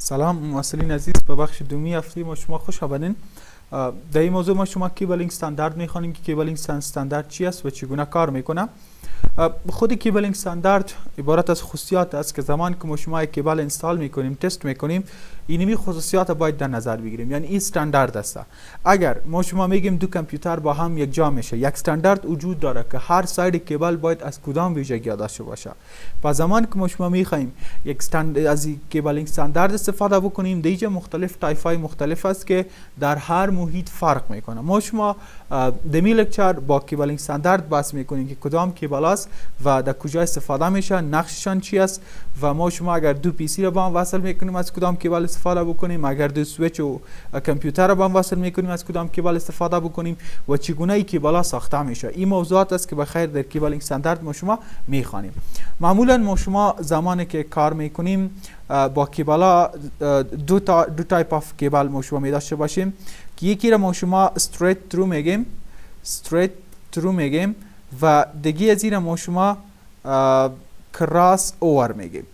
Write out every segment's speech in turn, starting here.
سلام مواصلین عزیز، به بخش دومی هفته ما شما خوش آمدین. در این موضوع ما شما کیبلینگ استاندارد میخوانیم که کیبلینگ استاندارد چی است و چگونه کار میکنه. خود کیبلینگ استاندارد عبارت از خصوصیات است که زمان که ما شما یک کیبل اینستال میکنیم، تست میکنیم، اینمی خصوصیات باید در نظر بگیریم. یعنی این استاندارد است. اگر ما شما میگیم دو کامپیوتر با هم یک جا میشه، یک استاندارد وجود داره که هر ساید کیبل باید از کدام ویژگی داشته باشه. با زمان که ما شما میخوایم یک از کیبلینگ استاندارد استفاده بکنیم، دیگه مختلف تایپ‌های مختلف است که در هر محیط فرق میکنه. ما شما دمی لکچر با کیبلینگ استاندارد بحث میکنیم که کدام کیبل است و در کجا استفاده میشه، نقششان چی است و ما شما اگر دو پی سی را با هم وصل میکنیم از کدام کیبل استفاده بکنیم، اگر دو سویچ و کامپیوتر را با هم وصل میکنیم از کدام کیبل استفاده بکنیم و چگونه این کیبل ها ساخته میشه. این موضوعات است که بخیر در کیبلینگ استاندارد ما شما میخوانیم. معمولا ما شما زمانی که کار میکنیم با کیبل ها دو تایپ اف کیبل ما شما میداشته باشیم که یکی را ما شما استریت ترو میگیم و دیگه از این ما شما کراس اوور میگیم.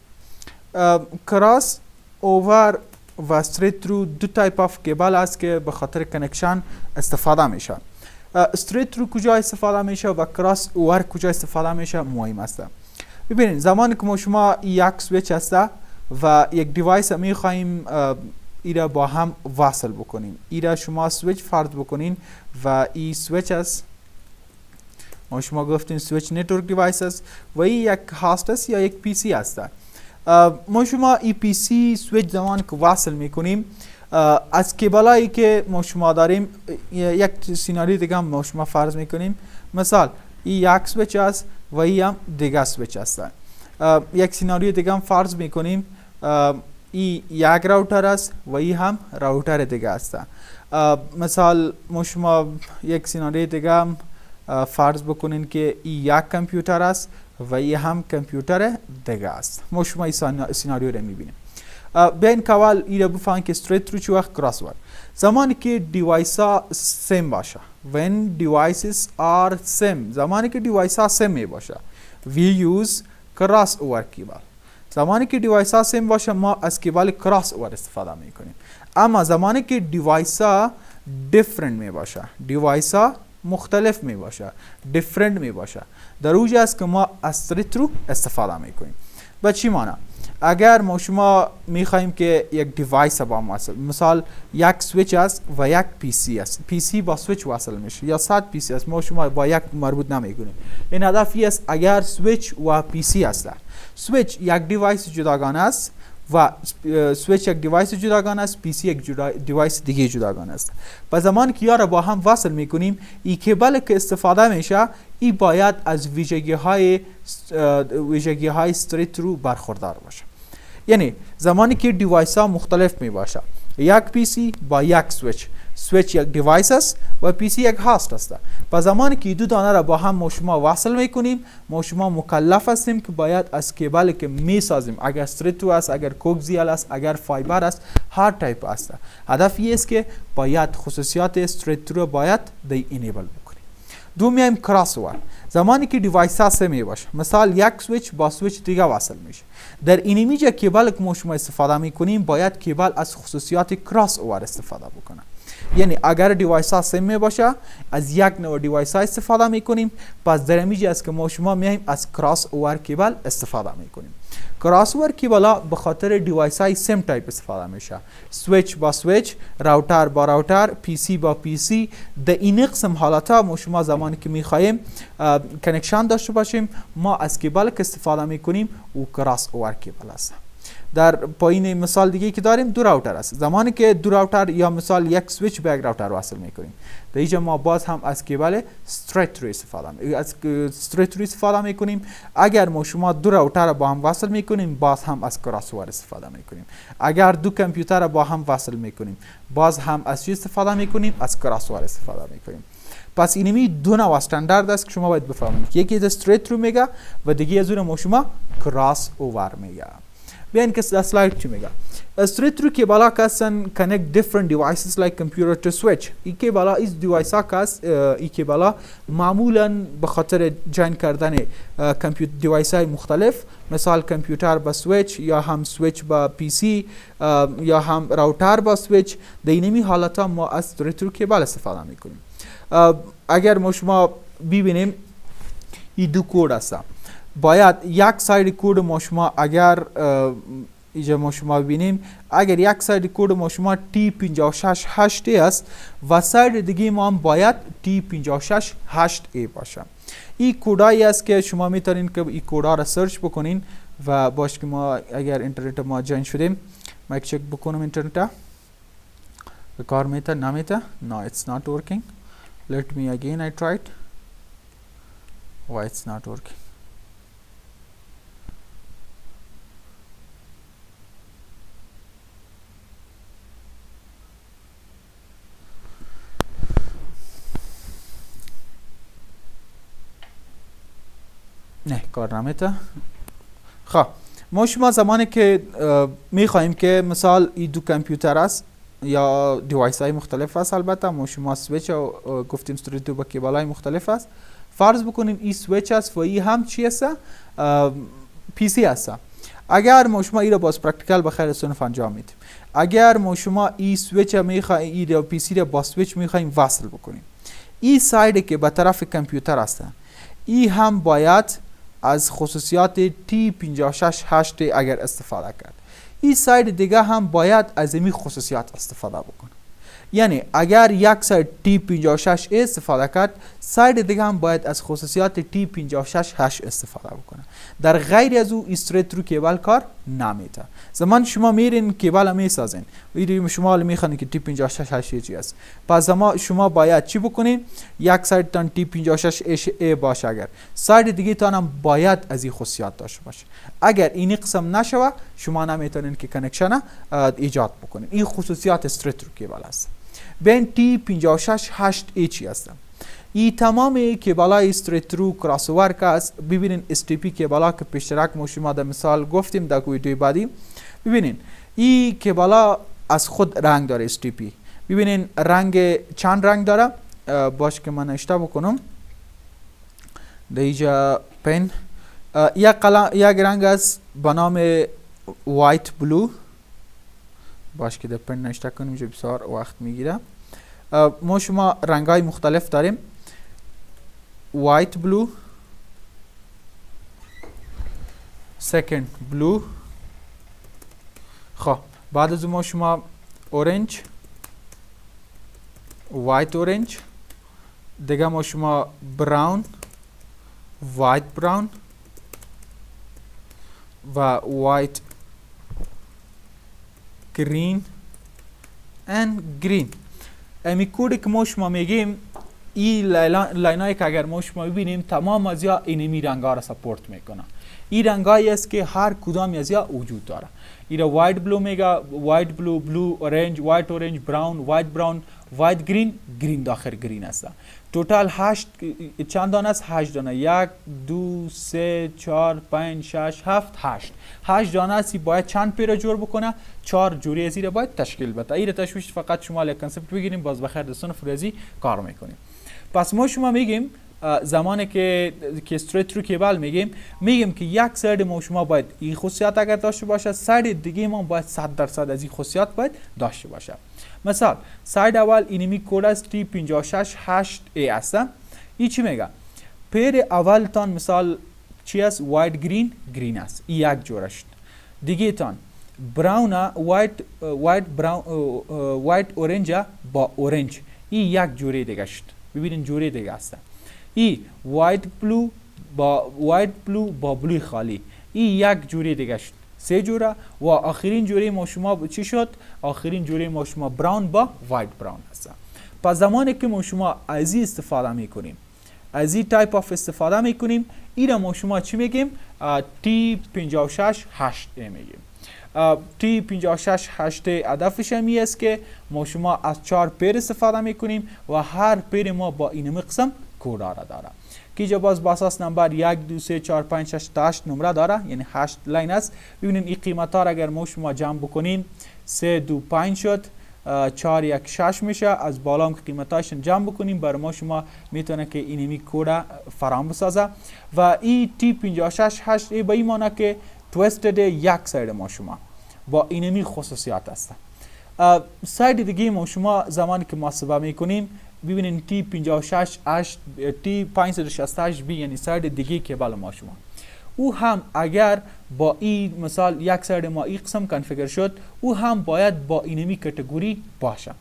کراس اوور و استریت ترو دو تایپ اف کیبل است که به خاطر کنکشن استفاده میشه. استریت ترو کجا استفاده میشه و کراس اوور کجا استفاده میشه مهم است. ببینید زمانی که ما شما یک سویچ هست و یک دیوایس میخوایم ایرا با هم وصل بکنیم، ایرا شما سویچ فرض بکنین و این سویچ است، ما شما گفتین سویچ نتورک دیوایس است و این یک هاست است یا یک پی سی است. ما شما ای پی سی سویچ زمان که وصل میکنیم از کیبلایی که ما شما داریم یک سیناریو دیگه ما شما فرض میکنیم. مثال این یک سویچ است و این هم دیگه سویچ است. یک سیناریو دیگه هم فرض میکنیم این یک راوتر است و این هم راوتر دیگه است. مثال ما شما یک سیناریو دیگه هم فرض بکنین که این یک کامپیوتر است و این هم کامپیوتر دیگه است. ما شما این سیناریو رو میبینیم. بین کول این رو بفهمین که استریت ترو چی وقت کراس ور زمانی که دیوایس ها سیم باشه. when devices are same، زمانی که دیوایس ها سیم می باشه we use cross over کیبل. زمانی که دیوایس ها سیم باشه ما از کیبل کراس اوور استفاده میکنیم. اما زمانی که دیوایس ها different می باشه، دیوایس ها مختلف می باشه، different می باشه، در اوج است که ما از استریت ترو استفاده میکنیم. به چی معنی؟ اگر ما شما میخوایم که یک دیوایس با هم وصل، مثال یک سویچ است و یک پی سی است، پی سی با سویچ وصل میشه یا 100 پی سی است، ما شما با یک مربوط نمیکنیم. این هدف است اگر سویچ و پی سی است، سویچ یک دیوایس جداگانه است و سویچ یک دیوایس جداگانه است، پی سی یک دیوایس دیگه جداگانه است. با زمانی که را با هم وصل میکنیم این کیبل که استفاده میشه این باید از ویژگی های استریت ترو برخوردار باشه. یعنی زمانی که دیوایس ها مختلف می باشه، یک پی سی با یک سویچ یک دیوایس است و پی سی یک هاست است. با زمانی که دو دانه را با هم ما شما وصل میکنیم ما شما مکلف هستیم که باید از کیبل که می سازیم، اگر استریت ترو است، اگر کوکسیال است، اگر فایبر است، هر تایپ است، هدف این است که باید خصوصیات استریت ترو باید دی انیبل بکنیم. دو میایم کراس اوور، زمانی که دیوایس ها سه می باشه، مثال یک سویچ با سویچ دیگه وصل میشه، در این میجه کیبل که ما شما استفاده میکنیم باید کیبل از خصوصیات کراس اوور استفاده بکنه. یعنی اگر دیوایس ها سیم می باشه از یک نوع دیوایس ها استفاده میکنیم، پس در میجه است که ما شما میایم از کراس اوور کیبل استفاده میکنیم. کراس اوور کیبل ها به خاطر دیوایس های سیم تایپ استفاده میشه، سویچ با سویچ، راوتر با راوتر، پی سی با پی سی. در این قسم حالات ها ما شما زمانی که میخوایم کنکشن داشته باشیم ما از کیبل که استفاده میکنیم او کراس اوور کیبل است. در پایین مثال دیگه که داریم دو راوتر است، زمانی که دو راوتر یا مثال یک سویچ به یک راوتر وصل میکنیم در اینجا ما باز هم از کیبل استریت ترو استفاده میکنیم. اگر ما شما دو راوتر با هم وصل میکنیم باز هم از کراس اوور استفاده میکنیم. اگر دو کامپیوتر با هم وصل میکنیم باز هم از چی استفاده میکنیم؟ از کراس اوور استفاده میکنیم. پس اینمی دو نوع استاندارد است که شما باید بفهمید، یکی از استریت ترو میگه و دیگه از اون ما شما کراس اوور میگه. بیاین که اسلاید چی میگه. Straight through cable can connect different devices like computer to switch. این کیبل از دیوایس ها کس این کیبل معمولا به خاطر جاین کردن دیوایس های مختلف، مثال کامپیوتر با سویچ یا هم سویچ با پی سی یا هم راوتر با سویچ، در اینمی حالت ها ما از straight through کیبل استفاده میکنیم. اگر ما شما ببینیم این دو کود است، باید یک ساید کود ما شما اگر اینجا ما شما ببینیم اگر یک ساید کود ما شما T568 است و ساید دیگه ما هم باید T568A باشه. این کودایی است که شما میتونین که این کودا را سرچ بکنین و باش که ما اگر اینترنت ما جوین شدیم ما یک چک بکنم اینترنت کار میته نمیته. No, it's not working. Let me again I tried. Why it's not working? نه کار نمیته. خب ما شما زمانی که میخواهیم که مثال این دو کامپیوتر است یا دیوایس های مختلف است، البته ما شما سویچ گفتیم استریت با کیبل های مختلف است، فرض بکنیم این سویچ است و این هم چی است؟ پی سی است. اگر ما شما این را باز پرکتیکال به خیر صنف انجام میدیم، اگر ما شما این سویچ میخواهیم این پی سی را با سویچ میخواهیم وصل بکنیم، این ساید که به طرف کامپیوتر است این هم باید از خصوصیات T568 اگر استفاده کرد، این ساید دیگه هم باید از این خصوصیات استفاده بکنه. یعنی اگر یک ساید T568 استفاده کرد، ساید دیگه هم باید از خصوصیات T568 استفاده بکنه. در غیر از او استریت رو کیبل کار نمیده. زمان شما میرین کیبل میسازین، ویدیو شما میخوانین که T568 چی است، پس شما باید چی بکنین؟ یک ساید تان T568A باشه، اگر ساید دیگه تان هم باید از این خصوصیات داشته باشه. اگر این قسم نشوه شما نمیتونین که کانکشن ایجاد بکنین. این خصوصیات استریت رو کیبل است. بین T568A چی است؟ این تمام کیبلای استریت رو کراس اوور که است. ببینین STP کیبلا که پیشترک ما شما در مثال گفتیم در ویدیوی بعدی، ببینین این کیبلا از خود رنگ داره. STP ببینین رنگ چند رنگ داره، باش که من اشتباه بکنم در اینجا پن یک رنگ است به نام وایت بلو، باش که در پن نشته کنیم اینجا بسیار وقت میگیره. ما شما رنگ های مختلف داریم، white blue, second blue. خب بعد از ما شما orange, white orange، دیگه ما شما brown, white brown و white green and green. امی کودی که ما شما میگیم این لاینایی که اگر ما شما ببینیم تمام از یا اینمی رنگا را سپورت میکنه. این رنگایی است که هر کدام از یا وجود داره. اینا وایت بلو میگه، وایت بلو، بلو اورنج، وایت اورنج، براون، وایت براون، وایت گرین، گرین داخل گرین است. توتال 8 چند دانه است؟ 8 دانه. 1 2 3 4 5 6 7 8 دانه است. باید چند پیر جور بکنه؟ 4 جوری از این باید تشکیل بده. این تشویش فقط شما یک کانسپت بگیریم باز بخیر در صنف ریاضی کار میکنیم. پس ما شما میگیم زمانی که استریت رو کیبل میگیم که یک ساید ما شما باید این خصوصیت اگر داشته باشه، ساید دیگه ما باید 100% از این خصوصیت باید داشته باشه. مثال ساید اول اینمی کد است T568A است. این چی میگه؟ پیر اول تان مثال چی است؟ وایت گرین، گرین است، این یک جورش. دیگه تان براون وایت اورنج با اورنج، این یک جوری دیگه است. ببینین جوری دیگه است. ای وایت بلو با بلو خالی، این یک جوری دیگه است. 3 جوره و آخرین جوری ما شما چی شد؟ آخرین جوری ما شما براون با وایت براون است. پس زمانی که ما شما از این استفاده میکنیم، از این تایپ اف استفاده میکنیم، این ما شما چی میگیم؟ T568 میگیم. T568 هدفش همی است که ما شما از 4 پیر استفاده میکنیم و هر پیر ما با این قسم کد را داره که اینجا باز با اساس نمبر 1 2 3 4 5 6 تا 8 نمره داره، یعنی 8 لاین است. ببینید این قیمت ها را اگر ما شما جمع بکنیم 3 2 5 شد، 4 1 6 میشه. از بالا هم که قیمتاش جمع بکنیم برای ما شما میتونه که اینمی کد فراهم بسازه. و این T568 به این معنی که تویستد یک ساید ما شما با اینمی خصوصیات است. ساید دیگه ما شما زمانی که محاسبه میکنیم ببینید T568B یعنی ساید دیگه کیبل ما شما، او هم اگر با این مثال یک ساید ما این قسم کنفیگر شد، او هم باید با اینمی کاتگوری باشه.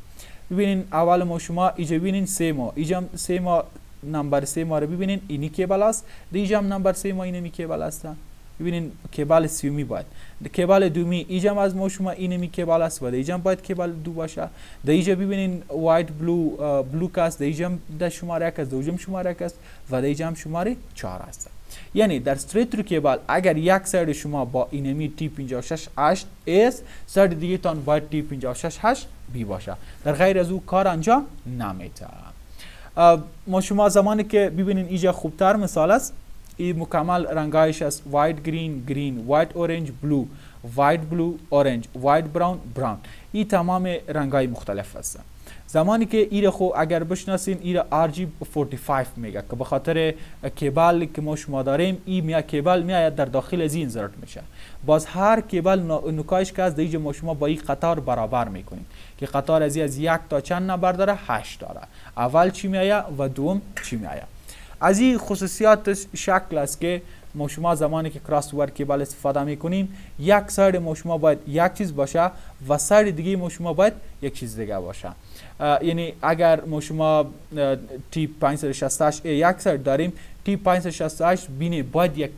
ببینید اول ما شما اینجا ببینید 3 ماه، اینجا 3 ماه نمبر 3 ماه رو ببینید اینی کیبل است، اینجا هم نمبر 3 ماه اینمی کیبل است. ببینید کیبل سیومی باید، کیبل دومی اینجا از ما شما اینمی کیبل است و اینجا باید کیبل دو باشه. اینجا ببینید وایت بلو کاست، اینجا در شماره 1 است، دوم شماره 1 است و اینجا هم شماره 4 است. یعنی در استریت رو کیبل اگر یک ساید شما با اینمی T568 است، ساید دیگه تان باید T568B باشه، در غیر از او کار انجام نمیده. ما شما زمانی که ببینید اینجا خوبتر مثال است، این مکمل رنگایش است، وایت گرین گرین، وایت اورنج بلو، وایت بلو اورنج، وایت براون براون، این تمام رنگای مختلف است. زمانی که ایره خو اگر بشناسین ایره RG45 میگه که به خاطر کیبل که ما شما داریم این کیبل میاد در داخل از این زرد میشه. باز هر کیبل نکایش که از دیگه ما شما با این قطار برابر میکنیم که قطار از 1 تا چند نمبر داره 8 داره، اول چی میایه و دوم چی میایه. از این خصوصیات شکل است که ما شما زمانی که کراس اوور کیبل استفاده میکنیم یک ساید ما شما باید یک چیز باشه و ساید دیگه ما شما باید یک چیز دیگه باشه. یعنی اگر ما شما T568 یک ساید داریم، T568 بینی باید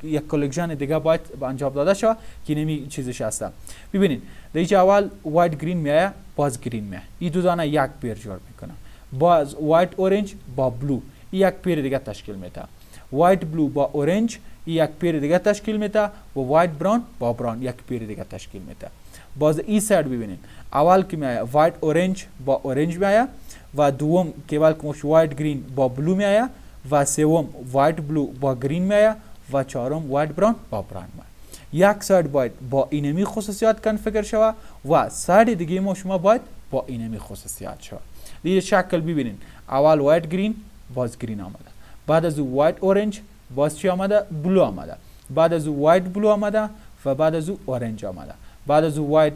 یک کلکشن دیگه باید انجام داده شه که نمی چیزش هست. ببینید دیگه اول وایت گرین میایه، باز گرین میایه، این دو دانه یک پیر جور میکنه. باز وایت اورنج با بلو یک پیر دیگه تشکیل میده، وایت بلو با اورنج یک پیر دیگه تشکیل میده و وایت براون با براون یک پیر دیگه تشکیل میده. باز این ساید ببینید اول که میایه وایت اورنج با اورنج میایه و دوم کیبل که وایت گرین با بلو میایه و سوم وایت بلو با گرین میایه و چهارم وایت براون با براون میایه. یک ساید باید با اینمی خصوصیات کنفیگر شوه و ساید دیگه ما شما باید با اینمی خصوصیات شوه. دیگه شکل ببینید اول وایت گرین باز گرین آمده، بعد از او وایت اورنج باز چی آمده؟ بلو آمده، بعد از او وایت بلو آمده و بعد از او اورنج آمده، بعد از او وایت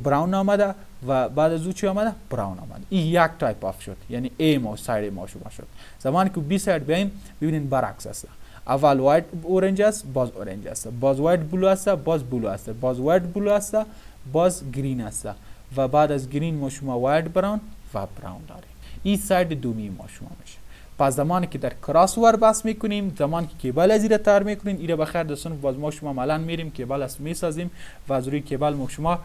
براون آمده و بعد از او چی آمده؟ براون آمده. این یک تایپ آف شد، یعنی A ما ساید ما شما شد. زمانی که B ساید بیایم ببینید برعکس است، اول وایت اورنج است باز اورنج است، باز وایت بلو است باز بلو است، باز وایت بلو است باز گرین است و بعد از گرین ما شما وایت براون و براون داریم. این ساید دومی ما شما میشه. پس زمانی که در کراس اوور بحث میکنیم، زمانی که کیبل از ایره تر میکنیم، ایره بخیر دوستان باز ما شما عملا میریم کیبل است میسازیم و از روی کیبل ما شما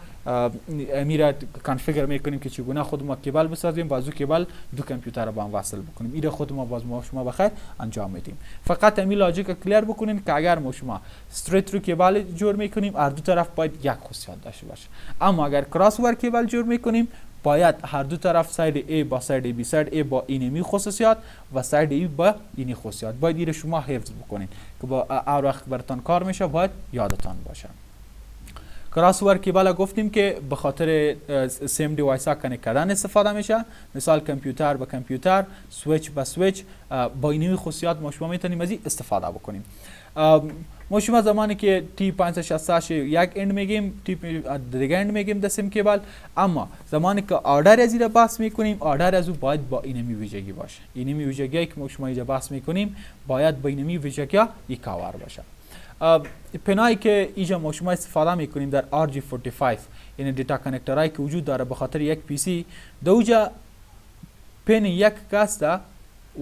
میره کانفیگر میکنیم که چگونه خود ما کیبل بسازیم و از روی کیبل دو کامپیوتر رو با هم وصل بکنیم. ایره خود ما باز ما شما بخیر انجام میدیم. فقط همین لاجیک کلیر بکنین که اگر ما شما استریت رو کیبل جور میکنیم هر دو طرف باید یک خصوصیت داشته باشه، اما اگر کراس اوور کیبل جور میکنیم باید هر دو طرف ساید A با ساید B، ساید A با اینمی خصوصیات و ساید E با اینی خصوصیات باید ایره شما حفظ بکنین که با هر وقت براتون کار میشه باید یادتان باشه. کراس اوور کیبل گفتیم که به خاطر سیم دیوایس ها کنیکت کردن استفاده میشه، مثال کامپیوتر با کامپیوتر، سویچ با سویچ، با اینمی خصوصیات ما شما میتونیم از این استفاده بکنیم. ما شما زمانی که T568 یک اند میگیم، دیگه اند میگیم دسیم کیبل، اما زمانی که آردر از این بحث میکنیم آردر از او باید با اینمی ویژگی باشه. اینمی ویژگی که ما شما اینجا بحث میکنیم باید با اینمی ویژگی یک کاور باشه. پنایی که اینجا ما شما استفاده میکنیم در RG45 یعنی دیتا کانکتورایی که وجود داره به خاطر یک پی سی، دوجا پن یک کاسته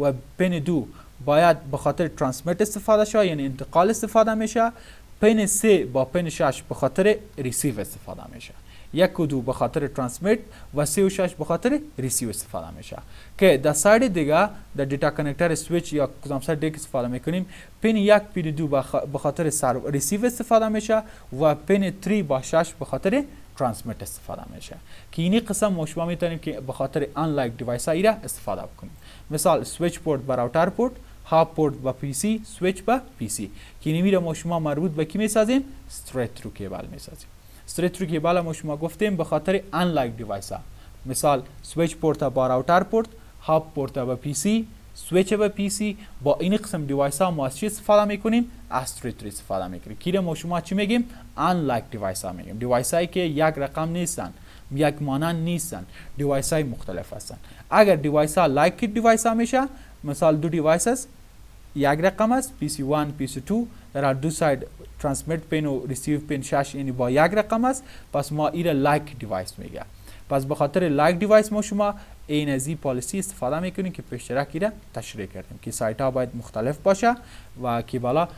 و پن دو باید به خاطر ترانسمیت استفاده شه یعنی انتقال استفاده میشه، پن 3 با پن 6 به خاطر ریسیو استفاده میشه، 1 و 2 به خاطر ترانسمیت و 3 و 6 به خاطر ریسیو استفاده میشه. که در ساید دیگه در دیتا کانکتور سویچ یا کدام ساید دیگه استفاده میکنیم، پن 1 پن 2 به خاطر ریسیو استفاده میشه و پن 3 با 6 به خاطر ترانسمیت استفاده میشه که اینی قسم ما شما میتونیم که به خاطر انلایک دیوایس ها ایره استفاده بکنیم. مثال سویچ پورت با راوتر پورت هاب پورت با پی سی، سویچ با پی سی که اینمی را ما شما مربوط به کی میسازیم؟ استریت ترو کیبل میسازیم. استریت ترو کیبل ما شما گفتیم به خاطر انلایک دیوایس ها، مثال سویچ پورت با راوتر پورت، هاب پورت با پی سی، سویچ با پی سی، با این قسم دیوایس ها ما از چی استفاده میکنیم؟ استریت ترو استفاده میکنیم. کی ما شما چی میگیم؟ انلایک دیوایس ها میگیم. دیوایس هایی که یک رقم نیستن، یک مانند نیستن، دیوایس های مختلف هستن. اگر دیوایس ها لایک دیوایس ها میشه، مثال دو دیوایس است یک رقم است، PC1 PC2 در هر دو ساید ترانسمیت پین و ریسیو پین شش یعنی با یک رقم است، پس ما ایره لایک دیوایس میگه. پس به خاطر لایک دیوایس ما شما این از این پالیسی استفاده میکنیم که پیشترک ایره تشریح کردیم که سایت ها باید مختلف باشه و که بالا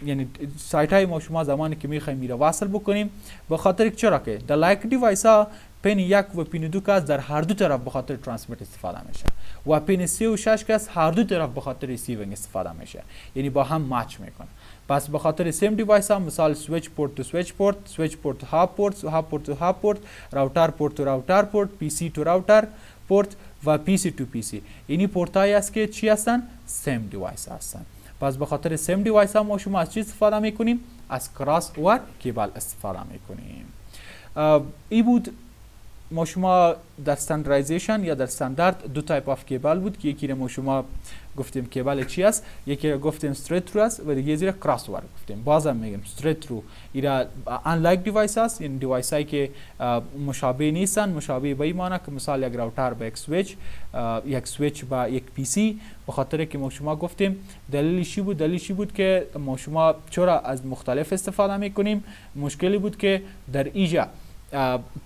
یعنی سایت های ما شما زمانی که میخوایم میره وصل بکنیم به خاطر چرا که در لایک دیوایس ها پین 1 و پین 2 کاس در هر دو طرف به خاطر ترانسمیت استفاده میشه و پین 3 و 6 کاس هر دو طرف به خاطر ریسیوینگ استفاده میشه، یعنی با هم مچ میکنه. پس به خاطر سیم دیوایس ها مثال سویچ پورت تو سویچ پورت، سویچ پورت تو هاب پورت، هاب پورت تو هاب پورت، راوتر پورت تو راوتر پورت، پی سی تو راوتر پورت و پی سی تو پی سی، اینی پورت هایی است که چی هستن؟ سیم دیوایس هستن. پس به خاطر سیم دیوایس ها ما شما از چی استفاده میکنیم؟ از کراس اوور کیبل استفاده میکنیم. ای بود ما شما در استانداردیزیشن یا در استاندارد دو تایپ اف کیبل بود که یکی را ما شما گفتیم کیبل چی است، یکی را گفتیم استریت ترو است و دیگه زیر کراس اوور گفتیم. بازم میگم استریت ترو ایرا انلایک دیوایس است، این دیوایس هایی که مشابه نیستن، مشابه به این معنی که مثال یک راوتر با یک سویچ با یک پی سی، به خاطر که ما شما گفتیم دلیلش بود که ما شما چرا از مختلف استفاده میکنیم، مشکلی بود که در ایجا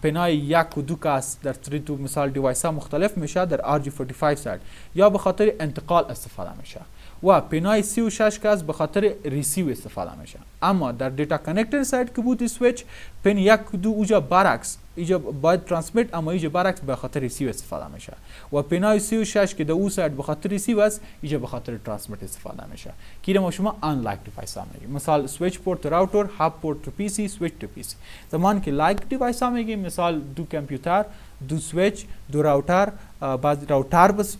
پنای یک و دو کاس در تریتو مثال دیوایس ها مختلف میشه در RG45 ساید یا به خاطر انتقال استفاده میشه و پنای 36 کاس به خاطر ریسیو استفاده میشه. اما در دیتا کانکتر ساید که بود سویچ پن یک و دو اوجا برعکس ایجا باید ترانسمیت، اما ایجا برعکس به خاطر ریسیو استفاده میشه و پنای 36 که در او ساید به خاطر ریسیو است ایجا به خاطر ترانسمیت استفاده میشه که ما شما انلایک دیوایس ها میگیم. مثال سویچ پورت تو راوتر، هاب پورت تو پی سی، سویچ تو پی سی. زمان که لایک دیوایس ها میگیم مثال دو کامپیوتر، دو سویچ، دو راوتر، بعض راوتر بس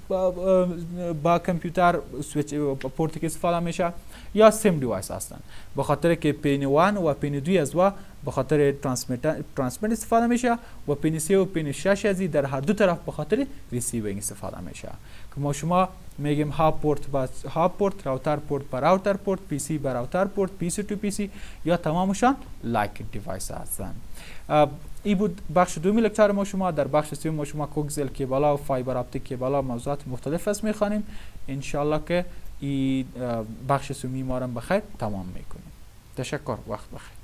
با کامپیوتر سویچ پورت که استفاده میشه یا سیم دیوایس هستن به خاطر که پین 1 و پین 2 از و به خاطر ترانسمیت استفاده میشه و پین 3 و پین 6 ازی در هر دو طرف به خاطر ریسیوینگ استفاده میشه که ما شما میگیم هاب پورت با هاب پورت، راوتر پورت با راوتر پورت، پی سی با راوتر پورت، پی سی تو پی سی یا تمامشان لایک دیوایس هستن. ای بود بخش دومی لکچر ما شما. در بخش سوم ما شما کوکسل کیبلا و فایبر اپتیک کیبلا موضوعات مختلف است میخوانیم. انشالله که این بخش سومی ما را بخیر تمام میکنیم. تشکر، وقت بخیر.